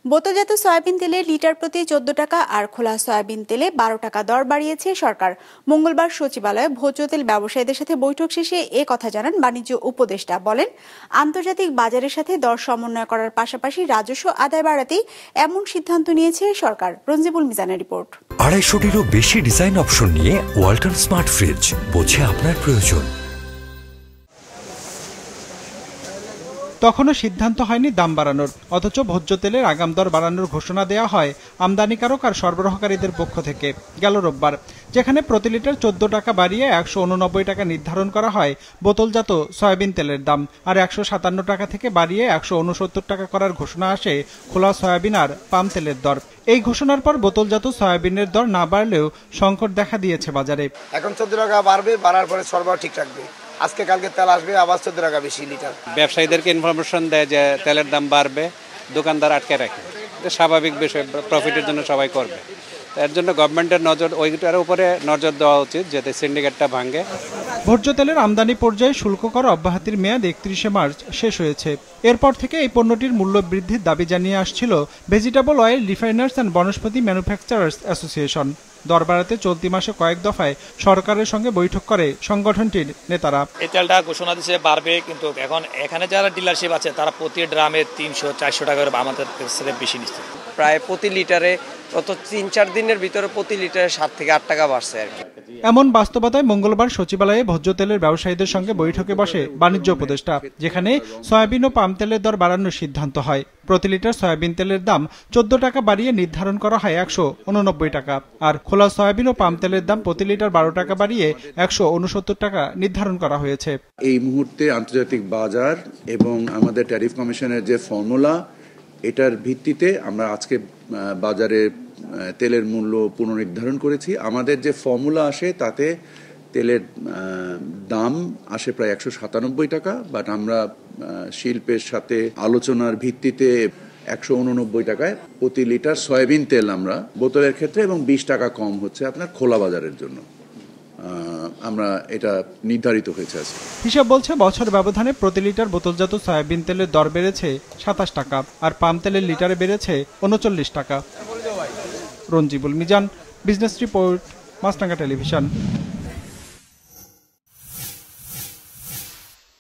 বোতলজাত সয়াবিন তেলে লিটার প্রতি 14 টাকা আর খোলা সয়াবিন তেলে 12 টাকা দর বাড়িয়েছে সরকার। মঙ্গলবার সচিবালয়ে ভোজ্য তেল ব্যবসায়ীদের সাথে বৈঠক শেষে এ কথা জানান বাণিজ্য উপদেষ্টা। বলেন, আন্তর্জাতিক বাজারের সাথে দর সমন্বয় করার পাশাপাশি রাজস্ব আদায় বাড়াতেই এমন সিদ্ধান্ত নিয়েছে সরকার। রঞ্জিবুল মিজানের রিপোর্ট। 250-টিরও বেশি ডিজাইন অপশন নিয়ে ওয়ালটন স্মার্ট ফ্রিজ, বোঝে আপনার প্রয়োজন। তখনও সিদ্ধান্ত হয়নি দাম বাড়ানোর, অথচ ভোজ্য তেলের আগাম দর বাড়ানোর ঘোষণা দেওয়া হয় আমদানিকারক আর সরবরাহকারীদের পক্ষ থেকে গেল রোববার, যেখানে প্রতি লিটার 14 টাকা বাড়িয়ে 189 টাকা নির্ধারণ করা হয় বোতলজাত সয়াবিন তেলের দাম, আর 157 টাকা থেকে বাড়িয়ে 169 টাকা করার ঘোষণা আসে খোলা সয়াবিন আর পাম তেলের দর। এই ঘোষণার পর বোতলজাত সয়াবিনের দর না বাড়লেও সংকট দেখা দিয়েছে বাজারে। এখন 14 টাকা বাড়বে, বাড়ার পরে সরবরাহ ঠিক রাখবে। আজকে কালকে তেল আসবে আবার 14 টাকা বেশি লিটার। ব্যবসায়ীদেরকে ইনফরমেশন দেয় যে তেলের দাম বাড়বে, দোকানদার আটকে রাখে। স্বাভাবিক বিষয়, প্রফিটের জন্য সবাই করবে। এর জন্য গভর্নমেন্টের নজর ওইটার উপরে নজর দেওয়া উচিত, যাতে সিন্ডিকেটটা ভাঙে। ভোজ্য তেলের আমদানি পর্যায়ে শুল্ক কর অব্যাহতির মেয়াদ 31শে মার্চ শেষ হয়েছে। এরপর থেকে এই পণ্যটির মূল্য বৃদ্ধির দাবি জানিয়ে আসছিল vegetable oil refiners and Vanaspati manufacturers association. দর বাড়াতে চলতি মাসে কয়েক দফায় সরকারের সঙ্গে বৈঠক করে সংগঠনটির নেতারা। এই তেলটা ঘোষণা দিচ্ছে বাড়বে, কিন্তু এখন এখানে যারা ডিলারশিপ আছে তারা প্রতি ড্রামে 300-400 টাকা করে আমাদের কাছে বেশি নিচ্ছে। প্রায় প্রতি লিটারে গত 3-4 দিনের ভিতরে প্রতি লিটারে 7 থেকে 8 টাকা বাড়ছে আর কি। এমন বাস্তবতায় মঙ্গলবার সচিবালয়ে ভোজ্য তেলের ব্যবসায়ীদের সঙ্গে বৈঠকে বসে বাণিজ্য উপদেষ্টা, যেখানে সয়াবিন ও পাম তেলের দর বাড়ানোর সিদ্ধান্ত হয়। প্রতি লিটার সয়াবিন তেলের দাম 14 টাকা বাড়িয়ে নির্ধারণ করা হয় 189 টাকা, আর খোলা সয়াবিন ও পাম তেলের দাম প্রতি লিটার 12 টাকা বাড়িয়ে 169 টাকা নির্ধারণ করা হয়েছে। এই মুহূর্তে আন্তর্জাতিক বাজার এবং আমাদের ট্যারিফ কমিশনের যে ফর্মুলা, এটার ভিত্তিতে আমরা আজকে বাজারে তেলের মূল্য পুনর্নির্ধারণ করেছি। আমাদের যে ফর্মুলা আসে তাতে তেলের দাম আসে প্রায় 197 টাকা, বাট আমরা শিল্পের সাথে আলোচনার ভিত্তিতে 189 টাকায় প্রতি লিটার সয়াবিন তেল আমরা বোতলের ক্ষেত্রে, এবং 20 টাকা কম হচ্ছে আপনার খোলা বাজারের জন্য। আমরা এটা নির্ধারিত হয়েছে আজকে। হিসাব বলছে বছর ব্যবধানে প্রতি লিটার বোতলজাত সয়াবিন তেলের দর বেড়েছে 27 টাকা, আর পাম তেলের লিটারে বেড়েছে 39 টাকা। রঞ্জিবুল মিজান, বিজনেস রিপোর্ট, মাছরাঙা টেলিভিশন।